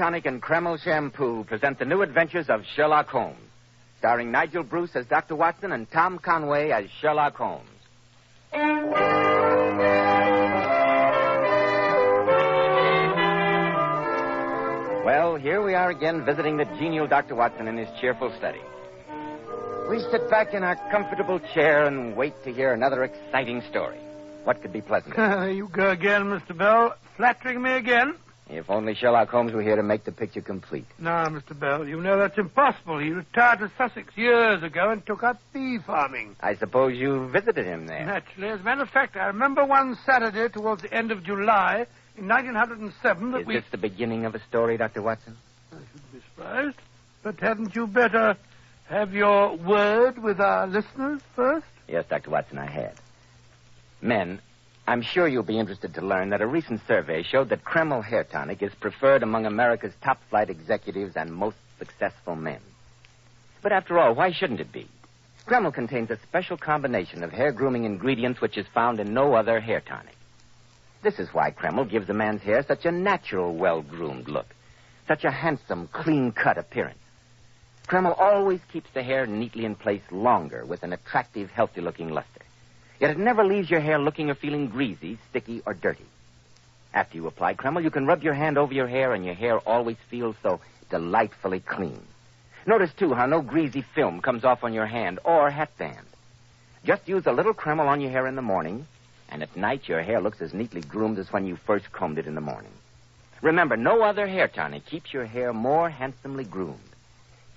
Tonic and Kreml Shampoo present the new adventures of Sherlock Holmes, starring Nigel Bruce as Dr. Watson and Tom Conway as Sherlock Holmes. Well, here we are again visiting the genial Dr. Watson in his cheerful study. We sit back in our comfortable chair and wait to hear another exciting story. What could be pleasanter? You go again, Mr. Bell. Flattering me again. If only Sherlock Holmes were here to make the picture complete. No, Mr. Bell, you know that's impossible. He retired to Sussex years ago and took up bee farming. I suppose you visited him there. Naturally. As a matter of fact, I remember one Saturday towards the end of July in 1907 that Is this the beginning of a story, Dr. Watson? I shouldn't be surprised. But hadn't you better have your word with our listeners first? Yes, Dr. Watson, I had. Men, I'm sure you'll be interested to learn that a recent survey showed that Kreml Hair Tonic is preferred among America's top-flight executives and most successful men. But after all, why shouldn't it be? Kreml contains a special combination of hair grooming ingredients which is found in no other hair tonic. This is why Kreml gives a man's hair such a natural, well-groomed look, such a handsome, clean-cut appearance. Kreml always keeps the hair neatly in place longer with an attractive, healthy-looking luster. Yet it never leaves your hair looking or feeling greasy, sticky, or dirty. After you apply Kreml, you can rub your hand over your hair, and your hair always feels so delightfully clean. Notice, too, how no greasy film comes off on your hand or hatband. Just use a little Kreml on your hair in the morning, and at night your hair looks as neatly groomed as when you first combed it in the morning. Remember, no other hair tonic keeps your hair more handsomely groomed.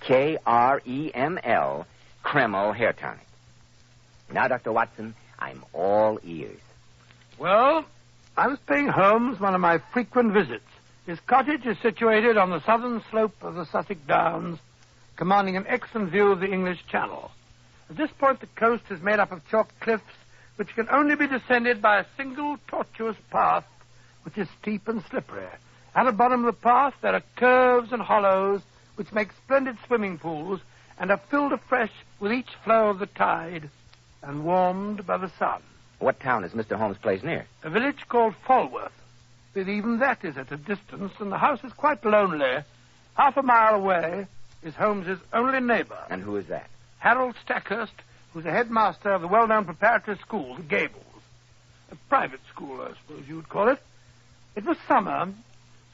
Kreml, Kreml Hair Tonic. Now, Dr. Watson, I'm all ears. Well, I was paying Holmes one of my frequent visits. His cottage is situated on the southern slope of the Sussex Downs, commanding an excellent view of the English Channel. At this point, the coast is made up of chalk cliffs, which can only be descended by a single tortuous path, which is steep and slippery. At the bottom of the path, there are curves and hollows, which make splendid swimming pools, and are filled afresh with each flow of the tide, and warmed by the sun. What town is Mr. Holmes' place near? A village called Falworth. But even that is at a distance, and the house is quite lonely. Half a mile away is Holmes's only neighbor. And who is that? Harold Stackhurst, who's the headmaster of the well-known preparatory school, the Gables. A private school, I suppose you would call it. It was summer, and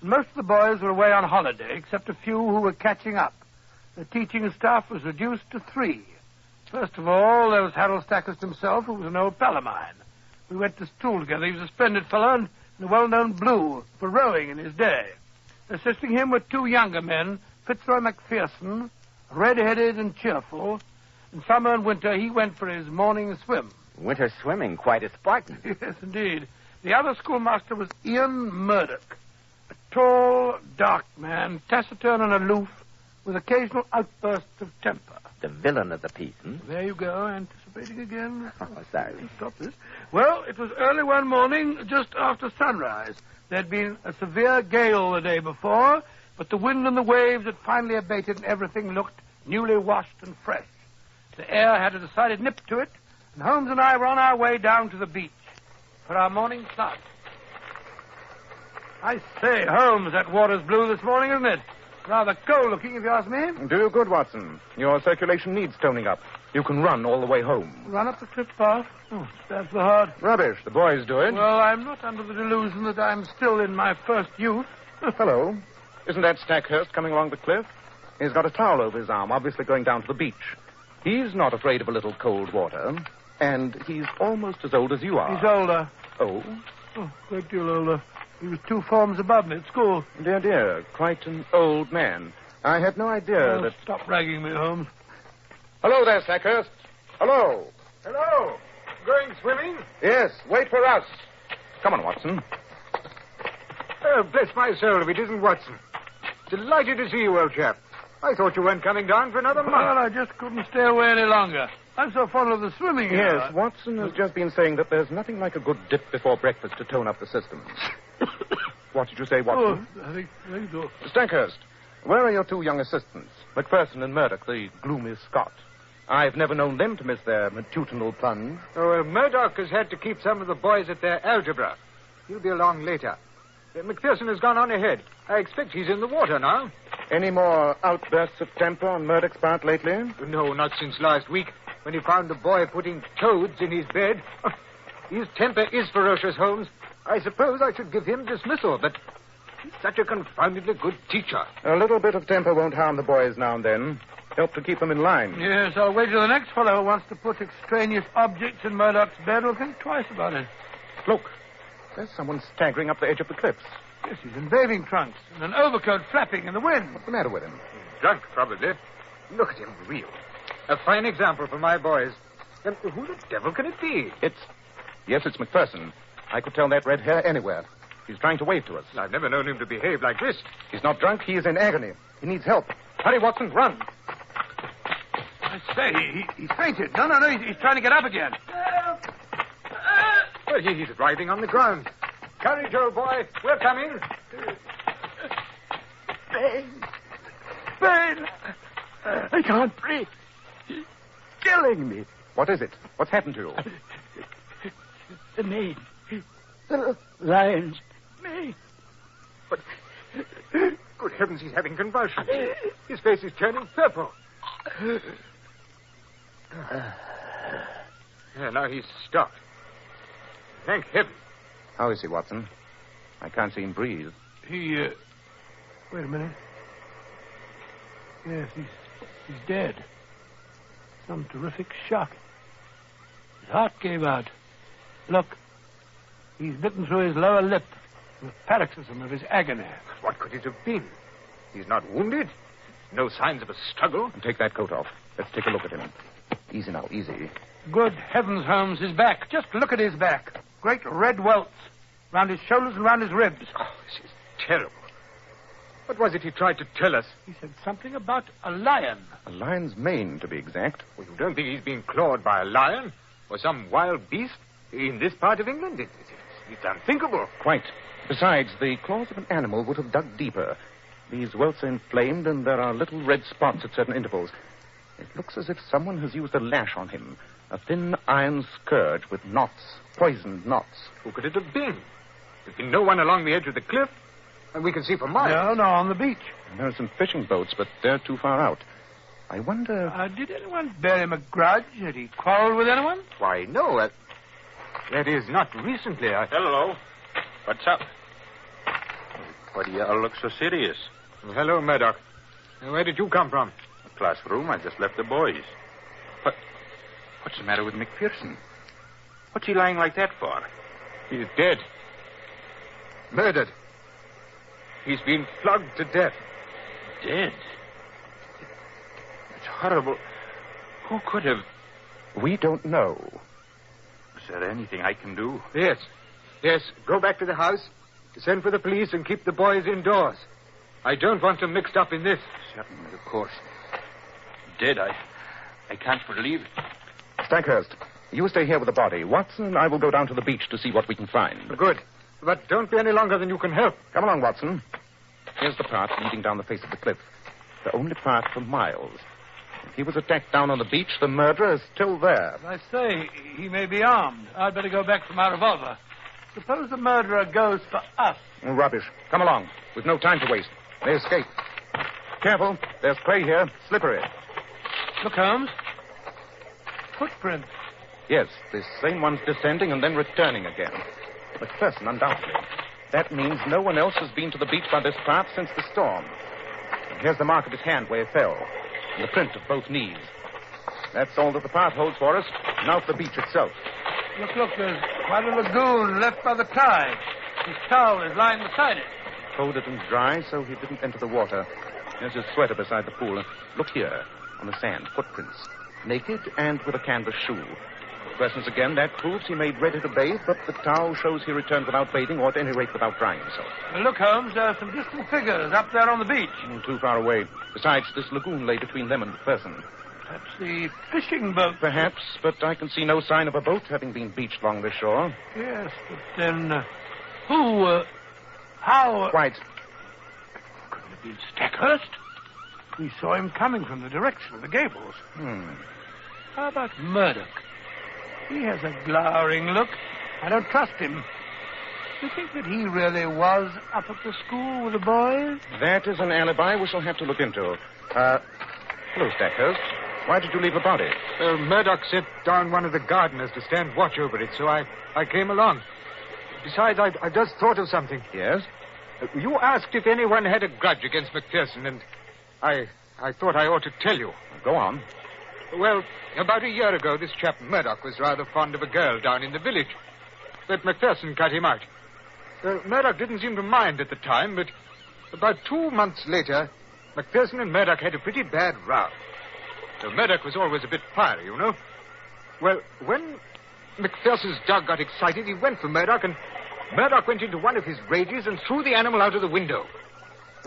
most of the boys were away on holiday, except a few who were catching up. The teaching staff was reduced to 3. First of all, there was Harold Stackhurst himself, who was an old pal of mine. We went to school together. He was a splendid fellow and a well-known blue for rowing in his day. Assisting him were 2 younger men, Fitzroy McPherson, red-headed and cheerful. In summer and winter, he went for his morning swim. Winter swimming, quite a Spartan. Yes, indeed. The other schoolmaster was Ian Murdoch, a tall, dark man, taciturn and aloof, with occasional outbursts of temper. The villain of the piece, There you go, anticipating again. Oh, sorry. Stop this. Well, it was early one morning, just after sunrise. There'd been a severe gale the day before, but the wind and the waves had finally abated and everything looked newly washed and fresh. The air had a decided nip to it, and Holmes and I were on our way down to the beach for our morning sun. I say, Holmes, that water's blue this morning, isn't it? Rather cold looking, if you ask me. Do you good, Watson. Your circulation needs toning up. You can run all the way home. Run up the cliff path? Oh, that's the hard. Rubbish. The boys do it. Well, I'm not under the delusion that I'm still in my first youth. Hello. Isn't that Stackhurst coming along the cliff? He's got a towel over his arm, obviously going down to the beach. He's not afraid of a little cold water. And he's almost as old as you are. He's older. Oh? Oh, a great deal older. He was 2 forms above me at school. Dear, dear. Quite an old man. I had no idea that... Stop ragging me, Holmes. Hello there, Stackhurst. Hello. Hello. Going swimming? Yes, wait for us. Come on, Watson. Oh, bless my soul if it isn't Watson. Delighted to see you, old chap. I thought you weren't coming down for another month. Well, I just couldn't stay away any longer. I'm so fond of the swimming. Yes, Watson has just been saying that there's nothing like a good dip before breakfast to tone up the system. What did you say, Watson? Oh, I think there you go. Stackhurst, where are your 2 young assistants, McPherson and Murdoch, the gloomy Scot? I've never known them to miss their matutinal plunge. Oh, Murdoch has had to keep some of the boys at their algebra. He'll be along later. McPherson has gone on ahead. I expect he's in the water now. Any more outbursts of temper on Murdoch's part lately? No, not since last week, when he found the boy putting toads in his bed. His temper is ferocious, Holmes. I suppose I should give him dismissal, but he's such a confoundedly good teacher. A little bit of temper won't harm the boys now and then. Help to keep them in line. Yes, I'll wager the next fellow who wants to put extraneous objects in Murdoch's bed will think twice about it. Look, there's someone staggering up the edge of the cliffs. Yes, he's in bathing trunks and an overcoat flapping in the wind. What's the matter with him? Drunk, probably. Look at him reel. A fine example for my boys. And who the devil can it be? Yes, it's McPherson. I could tell that red hair anywhere. He's trying to wave to us. I've never known him to behave like this. He's not drunk. He is in agony. He needs help. Hurry, Watson, run. I say, he's fainted. No, he's trying to get up again. Well, he's writhing on the ground. Courage, old boy. We're coming. Pain. I can't breathe. He's killing me. What is it? What's happened to you? The mane. The lion's mane. But, good heavens, he's having convulsions. His face is turning purple. Yeah, now he's stopped. Thank heaven. How is he, Watson? I can't see him breathe. Wait a minute. Yes, he's dead. Some terrific shock. His heart gave out. Look, he's bitten through his lower lip. The paroxysm of his agony. What could it have been? He's not wounded. No signs of a struggle. Take that coat off. Let's take a look at him. Easy now, easy. Good heavens, Holmes, his back. Just look at his back. Great red welts. Round his shoulders and round his ribs. Oh, this is terrible. What was it he tried to tell us? He said something about a lion. A lion's mane, to be exact. Well, you don't think he's been clawed by a lion? Or some wild beast? In this part of England? It's unthinkable. Quite. Besides, the claws of an animal would have dug deeper. These welts are inflamed, and there are little red spots at certain intervals. It looks as if someone has used a lash on him. A thin iron scourge with knots, poisoned knots. Who could it have been? There's been no one along the edge of the cliff, and we can see for miles. No, on the beach. There are some fishing boats, but they're too far out. I wonder... Did anyone bear him a grudge? Had he quarreled with anyone? Why, no. That is, not recently. Hello. What's up? Why do you all look so serious? Well, hello, Murdoch. Where did you come from? The classroom. I just left the boys. What's the matter with McPherson? What's he lying like that for? He's dead. Murdered. He's been flogged to death. Dead? It's horrible. Who could have... We don't know. Is there anything I can do? Yes. Go back to the house, send for the police, and keep the boys indoors. I don't want them mixed up in this. Certainly, of course. Dead, I can't believe it. Stackhurst, you stay here with the body. Watson and I will go down to the beach to see what we can find. Good. But don't be any longer than you can help. Come along, Watson. Here's the path leading down the face of the cliff. The only path for miles. If he was attacked down on the beach, the murderer is still there. As I say, he may be armed. I'd better go back for my revolver. Suppose the murderer goes for us. Oh, rubbish. Come along. We've no time to waste. They escape. Careful. There's clay here. Slippery. Look, Holmes. Footprints. Yes, the same one's descending and then returning again. McPherson, undoubtedly. That means no one else has been to the beach by this path since the storm. And here's the mark of his hand where he fell, and the print of both knees. That's all that the path holds for us. Now for the beach itself. Look, there's quite a lagoon left by the tide. His towel is lying beside it. Folded and dry, so he didn't enter the water. There's his sweater beside the pool. Look here, on the sand, footprints. Naked and with a canvas shoe. Questions again, that proves he made ready to bathe, but the towel shows he returned without bathing, or at any rate without drying himself. Look, Holmes, there are some distant figures up there on the beach. Too far away. Besides, this lagoon lay between them and McPherson. Perhaps the fishing boat. Perhaps, but I can see no sign of a boat having been beached along the shore. Yes, but then how... Quite. Couldn't it have been Stackhurst? We saw him coming from the direction of the gables. How about Murdoch? He has a glowering look. I don't trust him. Do you think that he really was up at the school with the boys? That is an alibi we shall have to look into. Hello, Stackhurst. Why did you leave the body? Murdoch sent down one of the gardeners to stand watch over it, so I came along. Besides, I just thought of something. Yes? You asked if anyone had a grudge against McPherson, and I thought I ought to tell you. Go on. Well, about a year ago, this chap Murdoch was rather fond of a girl down in the village. But McPherson cut him out. Murdoch didn't seem to mind at the time, but about 2 months later, McPherson and Murdoch had a pretty bad row. So Murdoch was always a bit fiery, you know. Well, when McPherson's dog got excited, he went for Murdoch, and Murdoch went into one of his rages and threw the animal out of the window.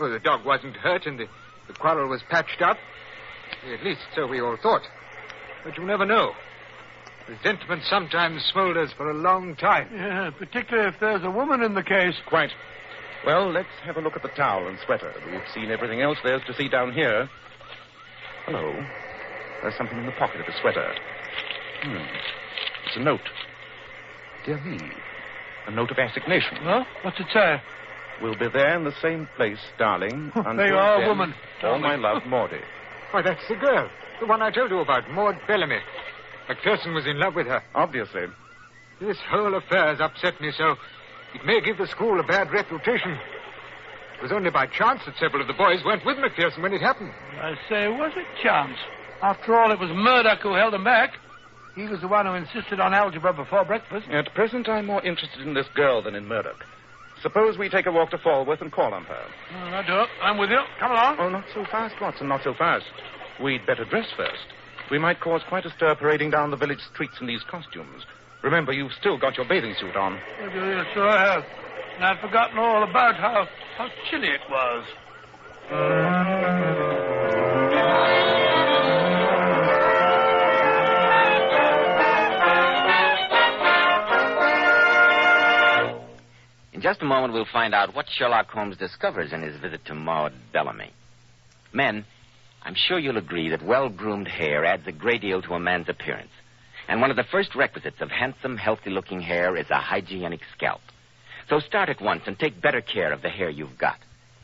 Well, the dog wasn't hurt, and the quarrel was patched up. At least so we all thought. But you never know. Resentment sometimes smolders for a long time. Yeah, particularly if there's a woman in the case. Quite. Well, let's have a look at the towel and sweater. We've seen everything else there's to see down here. Hello. There's something in the pocket of the sweater. It's a note. Dear me. A note of assignation. Well, what's it say? We'll be there in the same place, darling. There you are, woman. All my love, Maudie. Why, that's the girl. The one I told you about, Maud Bellamy. McPherson was in love with her. Obviously. This whole affair has upset me so it may give the school a bad reputation. It was only by chance that several of the boys weren't with McPherson when it happened. I say, was it chance? After all, it was Murdoch who held him back. He was the one who insisted on algebra before breakfast. At present, I'm more interested in this girl than in Murdoch. Suppose we take a walk to Falworth and call on her. I do. I'm with you. Come along. Oh, not so fast, Watson, not so fast. We'd better dress first. We might cause quite a stir parading down the village streets in these costumes. Remember, you've still got your bathing suit on. Yes, sure I have. And I'd forgotten all about how chilly it was. In just a moment, we'll find out what Sherlock Holmes discovers in his visit to Maud Bellamy. Men, I'm sure you'll agree that well-groomed hair adds a great deal to a man's appearance. And one of the first requisites of handsome, healthy-looking hair is a hygienic scalp. So start at once and take better care of the hair you've got.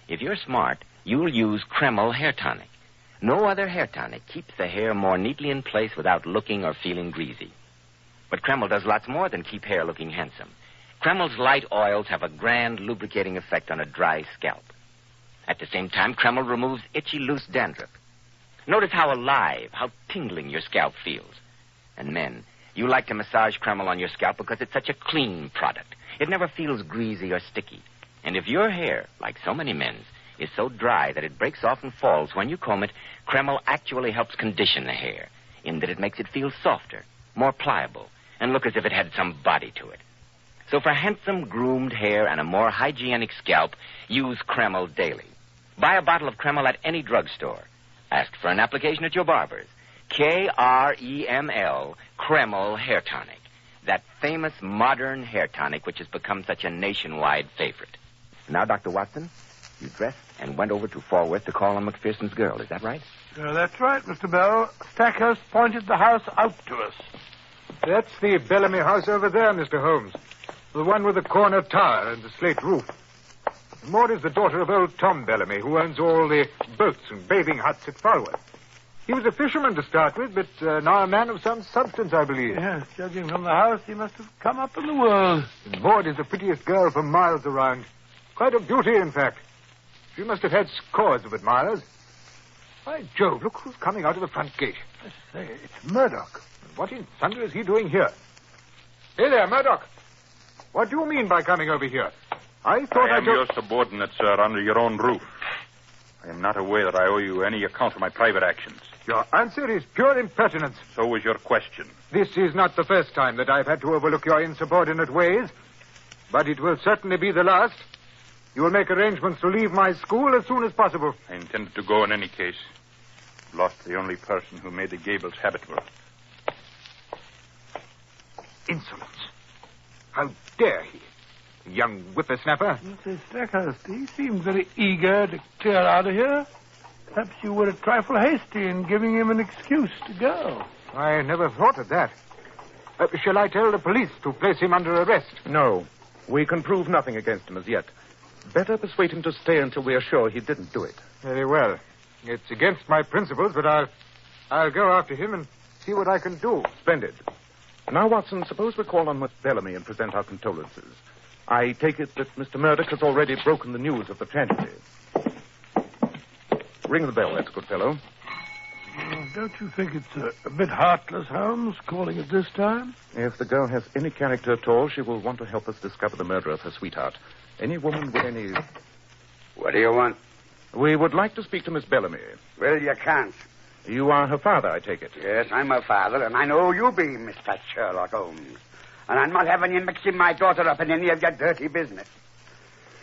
If you're smart, you'll use Kreml Hair Tonic. No other hair tonic keeps the hair more neatly in place without looking or feeling greasy. But Kreml does lots more than keep hair looking handsome. Kreml's light oils have a grand lubricating effect on a dry scalp. At the same time, Kreml removes itchy, loose dandruff. Notice how alive, how tingling your scalp feels. And men, you like to massage Kreml on your scalp because it's such a clean product. It never feels greasy or sticky. And if your hair, like so many men's, is so dry that it breaks off and falls when you comb it, Kreml actually helps condition the hair in that it makes it feel softer, more pliable, and look as if it had some body to it. So for handsome, groomed hair and a more hygienic scalp, use Kreml daily. Buy a bottle of Kreml at any drugstore. Ask for an application at your barber's. Kreml, Kreml Hair Tonic. That famous modern hair tonic which has become such a nationwide favorite. Now, Dr. Watson, you dressed and went over to Falworth to call on McPherson's girl. Is that right? That's right, Mr. Bell. Stackhurst pointed the house out to us. That's the Bellamy house over there, Mr. Holmes. The one with the corner tower and the slate roof. Maud is the daughter of old Tom Bellamy, who owns all the boats and bathing huts at Falworth. He was a fisherman to start with, but now a man of some substance, I believe. Yes, judging from the house, he must have come up in the world. And Maud is the prettiest girl for miles around. Quite a beauty, in fact. She must have had scores of admirers. By Jove, look who's coming out of the front gate. I say, it's Murdoch. And what in thunder is he doing here? Hey there, Murdoch. What do you mean by coming over here? I thought I am your subordinate, sir, under your own roof. I am not aware that I owe you any account of my private actions. Your answer is pure impertinence. So was your question. This is not the first time that I've had to overlook your insubordinate ways, but it will certainly be the last. You will make arrangements to leave my school as soon as possible. I intended to go in any case. Lost the only person who made the Gables habitable. Insolence. How dare he? Young whippersnapper. Mr. Stackhurst, he seemed very eager to clear out of here. Perhaps you were a trifle hasty in giving him an excuse to go. I never thought of that. Shall I tell the police to place him under arrest? No. We can prove nothing against him as yet. Better persuade him to stay until we are sure he didn't do it. Very well. It's against my principles, but I'll go after him and see what I can do. Splendid. Now, Watson, suppose we call on Miss Bellamy and present our condolences. I take it that Mr. Murdoch has already broken the news of the tragedy. Ring the bell, that's a good fellow. Don't you think it's a bit heartless, Holmes, calling at this time? If the girl has any character at all, she will want to help us discover the murder of her sweetheart. Any woman with any... What do you want? We would like to speak to Miss Bellamy. Well, you can't. You are her father, I take it. Yes, I'm her father, and I know you be, Mr. Sherlock Holmes. And I'm not having you mixing my daughter up in any of your dirty business.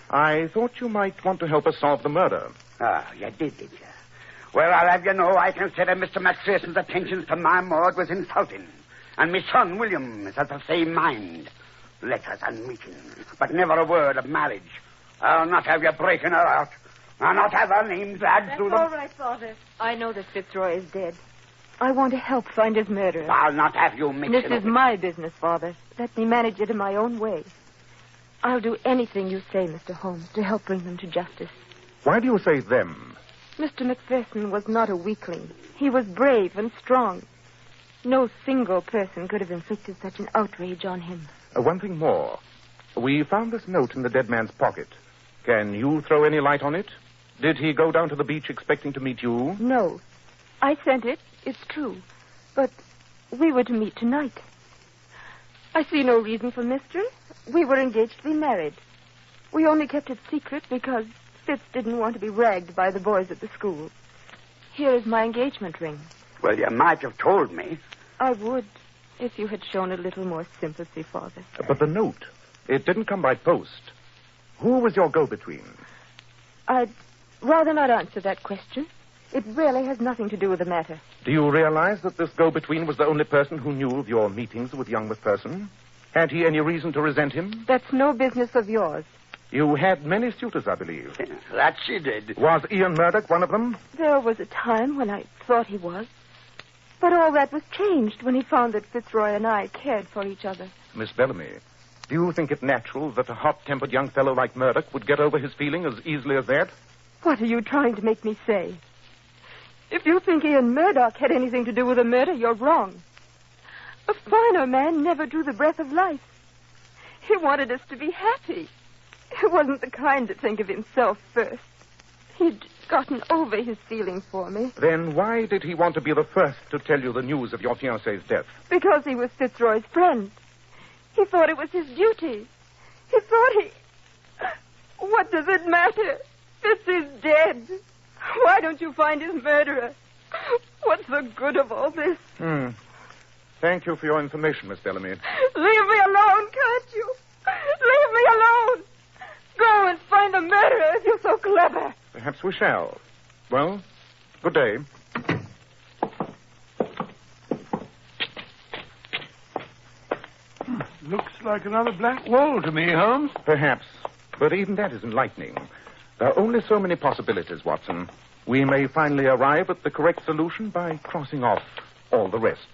I thought you might want to help us solve the murder. Ah, you did you? Well, I'll have you know I consider Mr. McPherson's attentions to my Maud was insulting. And my son, William, is of the same mind. Letters and meetings, but never a word of marriage. I'll not have you breaking her out. I'll not have her name dragged through them. That's all right, Father. I know that Fitzroy is dead. I want to help find his murderer. I'll not have you mixing This is my business, Father. Let me manage it in my own way. I'll do anything you say, Mr. Holmes, to help bring them to justice. Why do you say them? Mr. McPherson was not a weakling. He was brave and strong. No single person could have inflicted such an outrage on him. One thing more. We found this note in the dead man's pocket. Can you throw any light on it? Did he go down to the beach expecting to meet you? No. I sent it, it's true. But we were to meet tonight. I see no reason for mystery. We were engaged to be married. We only kept it secret because Fitz didn't want to be ragged by the boys at the school. Here is my engagement ring. Well, you might have told me. I would, if you had shown a little more sympathy, Father. But the note, it didn't come by post. Who was your go-between? I'd rather not answer that question. It really has nothing to do with the matter. Do you realize that this go-between was the only person who knew of your meetings with young McPherson? Had he any reason to resent him? That's no business of yours. You had many suitors, I believe. That she did. Was Ian Murdoch one of them? There was a time when I thought he was. But all that was changed when he found that Fitzroy and I cared for each other. Miss Bellamy, do you think it natural that a hot-tempered young fellow like Murdoch would get over his feeling as easily as that? What are you trying to make me say? If you think Ian Murdoch had anything to do with the murder, you're wrong. A finer man never drew the breath of life. He wanted us to be happy. He wasn't the kind to think of himself first. He'd gotten over his feeling for me. Then why did he want to be the first to tell you the news of your fiancé's death? Because he was Fitzroy's friend. He thought it was his duty. He thought he... What does it matter? Fitz is dead. Why don't you find his murderer? What's the good of all this? Thank you for your information, Miss Bellamy. Leave me alone, can't you? Leave me alone. Go and find the murderer if you're so clever. Perhaps we shall. Well, good day. Looks like another blank wall to me, Holmes. Perhaps. But even that is enlightening. There are only so many possibilities, Watson. We may finally arrive at the correct solution by crossing off all the rest.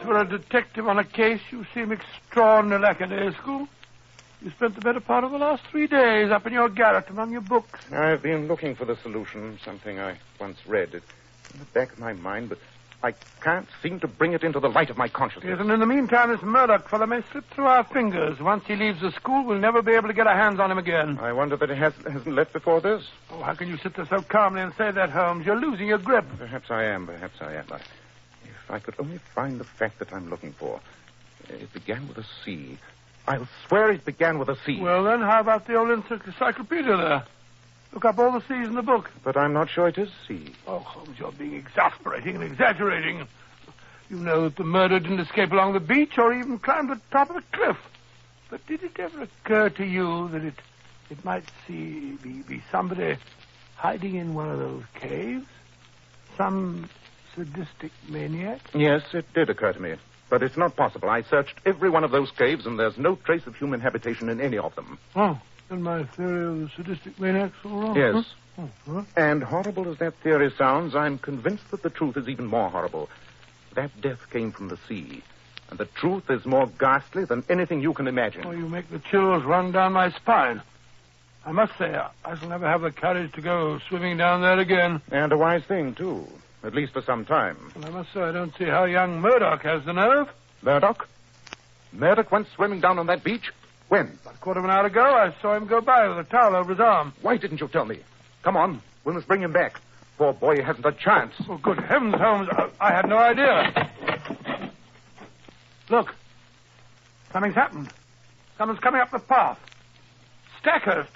For a detective on a case, you seem extraordinarily lackadaisical. You spent the better part of the last 3 days up in your garret among your books. I've been looking for the solution, something I once read. It's in the back of my mind, but I can't seem to bring it into the light of my consciousness. Yes, and in the meantime, this Murdoch fellow may slip through our fingers. Once he leaves the school, we'll never be able to get our hands on him again. I wonder that he hasn't left before this. Oh, how can you sit there so calmly and say that, Holmes? You're losing your grip. Perhaps I am. If I could only find the fact that I'm looking for. It began with a C. I'll swear it began with a C. Well, then, how about the old encyclopedia there? Look up all the C's in the book. But I'm not sure it is C. Oh, Holmes, you're being exasperating and exaggerating. You know that the murderer didn't escape along the beach or even climb the top of the cliff. But did it ever occur to you that it might be somebody hiding in one of those caves? some sadistic maniac? Yes, it did occur to me. But it's not possible. I searched every one of those caves, and there's no trace of human habitation in any of them. Oh, then my theory of the sadistic maniac's all wrong. Yes. Huh? Huh? And horrible as that theory sounds, I'm convinced that the truth is even more horrible. That death came from the sea. And the truth is more ghastly than anything you can imagine. Oh, you make the chills run down my spine. I must say, I shall never have the courage to go swimming down there again. And a wise thing, too. At least for some time. Well, I must say, I don't see how young Murdoch has the nerve. Murdoch? Murdoch went swimming down on that beach? When? About a quarter of an hour ago, I saw him go by with a towel over his arm. Why didn't you tell me? Come on. We must bring him back. Poor boy hasn't a chance. Oh, good heavens, Holmes. I had no idea. Look. Something's happened. Someone's coming up the path. Stackhurst.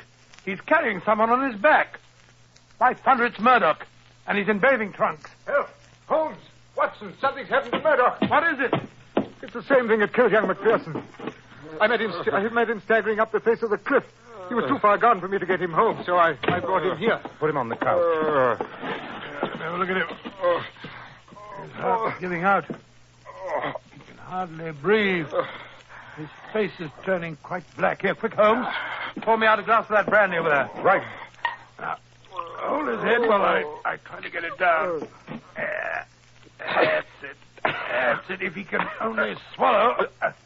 He's carrying someone on his back. By thunder, it's Murdoch. And he's in bathing trunks. Help! Holmes! Watson! Something's happened to Murdoch! What is it? It's the same thing that killed young McPherson. I met him staggering up the face of the cliff. He was too far gone for me to get him home, so I brought him here. Put him on the couch. Have a look at him. His heart's giving out. He can hardly breathe. His face is turning quite black. Here, quick, Holmes. Pour me out a glass of that brandy over there. Right. Now, hold his head while I try to get it down. That's it. That's it. If he can only swallow. That's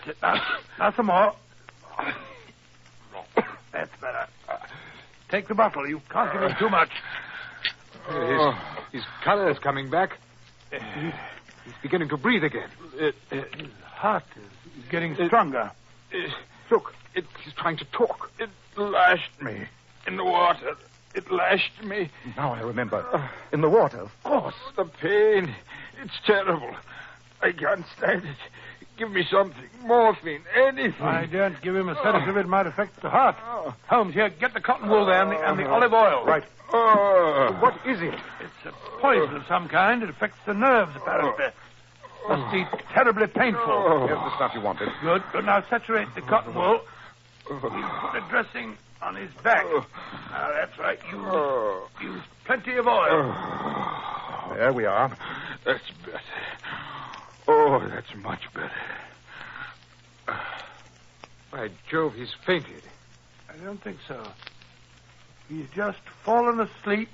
it. Now some more. That's better. Take the bottle. You can't give him too much. His color's coming back. He's beginning to breathe again. His heart is getting stronger. Look, he's trying to talk. It lashed me in the water. It lashed me. Now I remember. In the water, of course. The pain. It's terrible. I can't stand it. Give me something. Morphine. Anything. I daren't give him a sedative. It might affect the heart. Holmes, here, get the cotton wool there and the olive oil. Right. What is it? It's a poison of some kind. It affects the nerves, apparently. Must be terribly painful. Here's the stuff you wanted. Good. Now saturate the cotton wool. We'll put a dressing on his back. Now, that's right. Use plenty of oil. There we are. That's better. Oh, that's much better. By Jove, he's fainted. I don't think so. He's just fallen asleep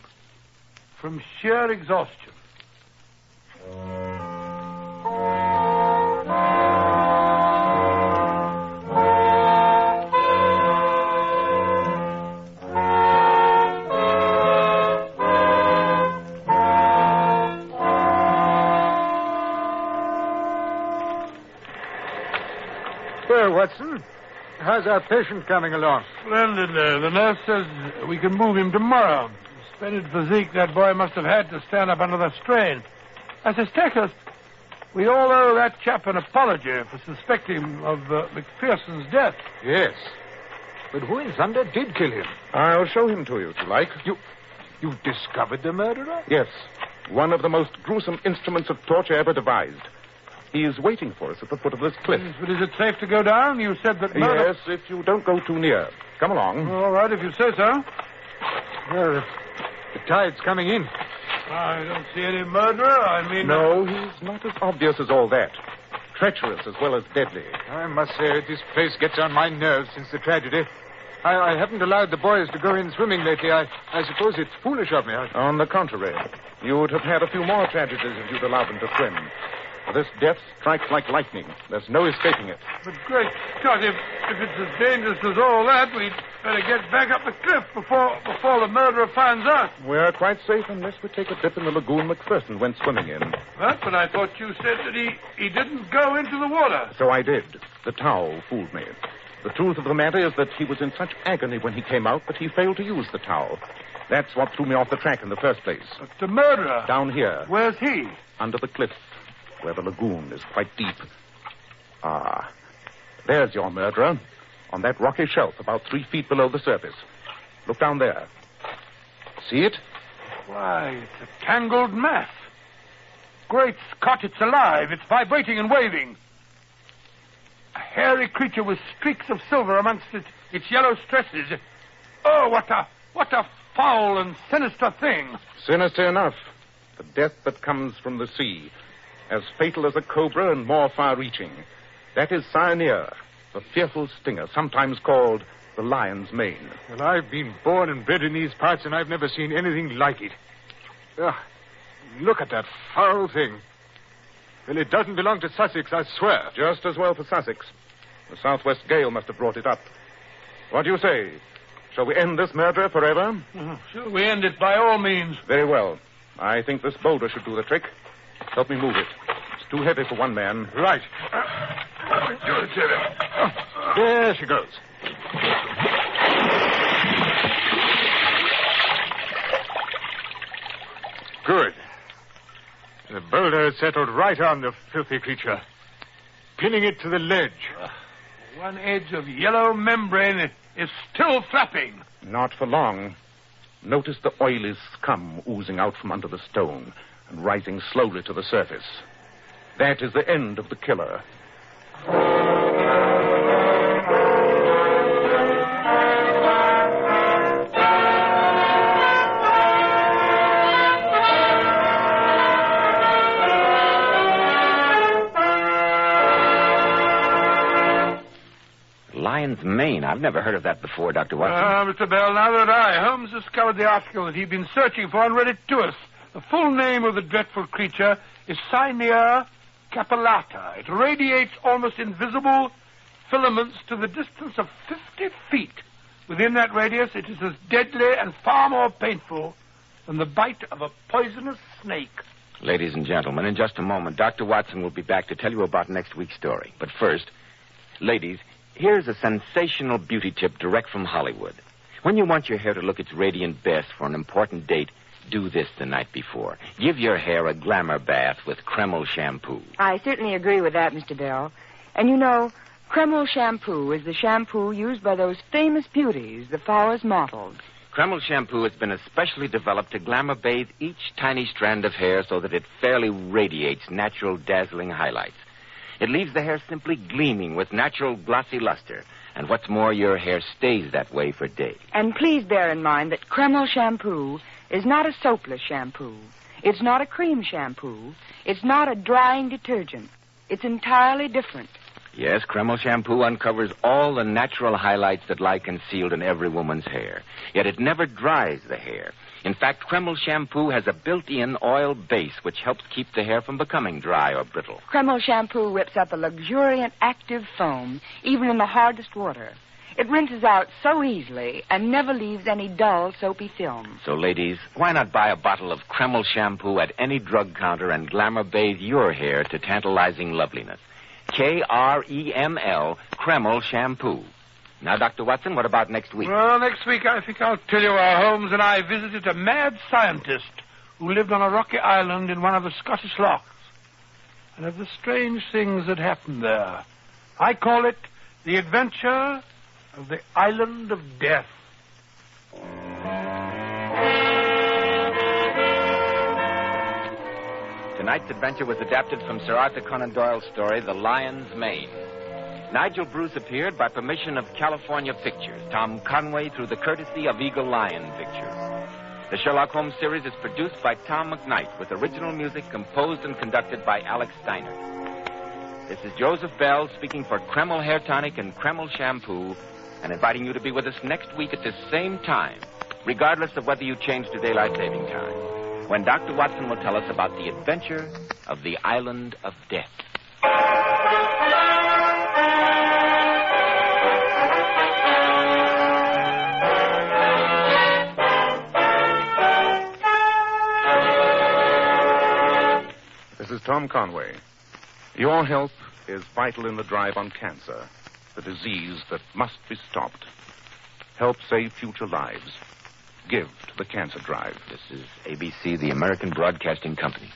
from sheer exhaustion. Well, Watson, how's our patient coming along? Splendidly. The nurse says we can move him tomorrow. Splendid physique that boy must have had to stand up under the strain. I say, Stackhurst, we all owe that chap an apology for suspecting him of McPherson's death. Yes. But who in thunder did kill him? I'll show him to you, if you like. You discovered the murderer? Yes. One of the most gruesome instruments of torture ever devised. He is waiting for us at the foot of this cliff. Yes, but is it safe to go down? You said that Murdoch... Yes, if you don't go too near. Come along. All right, if you say so. Well, the tide's coming in. I don't see any murderer. I mean... No, he's not as obvious as all that. Treacherous as well as deadly. I must say, this place gets on my nerves since the tragedy. I haven't allowed the boys to go in swimming lately. I suppose it's foolish of me. On the contrary, you would have had a few more tragedies if you'd allowed them to swim. This death strikes like lightning. There's no escaping it. But great Scott, if it's as dangerous as all that, we'd better get back up the cliff before the murderer finds us. We're quite safe unless we take a dip in the lagoon McPherson went swimming in. What? But I thought you said that he didn't go into the water. So I did. The towel fooled me. The truth of the matter is that he was in such agony when he came out that he failed to use the towel. That's what threw me off the track in the first place. But the murderer? Down here. Where's he? Under the cliff, where the lagoon is quite deep. Ah, there's your murderer, on that rocky shelf about 3 feet below the surface. Look down there. See it? Why, it's a tangled mass. Great Scott, it's alive. It's vibrating and waving. A hairy creature with streaks of silver amongst its yellow stresses. Oh, what a foul and sinister thing. Sinister enough. The death that comes from the sea. As fatal as a cobra and more far-reaching. That is Cyanea, the fearful stinger, sometimes called the lion's mane. Well, I've been born and bred in these parts, and I've never seen anything like it. Look at that foul thing. Well, it doesn't belong to Sussex, I swear. Just as well for Sussex. The southwest gale must have brought it up. What do you say? Shall we end this murder forever? Shall we end it by all means? Very well. I think this boulder should do the trick. Help me move it. It's too heavy for one man. Right. There she goes. Good. The boulder has settled right on the filthy creature, pinning it to the ledge. One edge of yellow membrane is still flapping. Not for long. Notice the oily scum oozing out from under the stone and rising slowly to the surface. That is the end of the killer. Lion's mane. I've never heard of that before, Dr. Watson. Mr. Bell, neither had I. Holmes discovered the article that he'd been searching for and read it to us. The full name of the dreadful creature is Cyanea capillata. It radiates almost invisible filaments to the distance of 50 feet. Within that radius, it is as deadly and far more painful than the bite of a poisonous snake. Ladies and gentlemen, in just a moment, Dr. Watson will be back to tell you about next week's story. But first, ladies, here's a sensational beauty tip direct from Hollywood. When you want your hair to look its radiant best for an important date, do this the night before. Give your hair a glamour bath with Kreml shampoo. I certainly agree with that, Mr. Bell. And you know, Kreml shampoo is the shampoo used by those famous beauties, the flowers models. Kreml shampoo has been especially developed to glamour bathe each tiny strand of hair so that it fairly radiates natural, dazzling highlights. It leaves the hair simply gleaming with natural glossy luster. And what's more, your hair stays that way for days. And please bear in mind that Kreml shampoo is not a soapless shampoo. It's not a cream shampoo. It's not a drying detergent. It's entirely different. Yes, Kreml shampoo uncovers all the natural highlights that lie concealed in every woman's hair. Yet it never dries the hair. In fact, Kreml shampoo has a built-in oil base which helps keep the hair from becoming dry or brittle. Kreml shampoo whips up a luxuriant, active foam, even in the hardest water. It rinses out so easily and never leaves any dull, soapy film. So, ladies, why not buy a bottle of Kreml shampoo at any drug counter and glamour bathe your hair to tantalizing loveliness? Kreml, Kreml shampoo. Now, Dr. Watson, what about next week? Well, next week I think I'll tell you how Holmes and I visited a mad scientist who lived on a rocky island in one of the Scottish lochs, and of the strange things that happened there. I call it The Adventure of the Island of Death. Tonight's adventure was adapted from Sir Arthur Conan Doyle's story, The Lion's Mane. Nigel Bruce appeared by permission of California Pictures. Tom Conway through the courtesy of Eagle Lion Pictures. The Sherlock Holmes series is produced by Tom McKnight with original music composed and conducted by Alex Steiner. This is Joseph Bell speaking for Kreml Hair Tonic and Kreml Shampoo and inviting you to be with us next week at this same time, regardless of whether you change to daylight saving time, when Dr. Watson will tell us about the adventure of the Island of Death. This is Tom Conway. Your help is vital in the drive on cancer, the disease that must be stopped. Help save future lives. Give to the cancer drive. This is ABC, the American Broadcasting Company.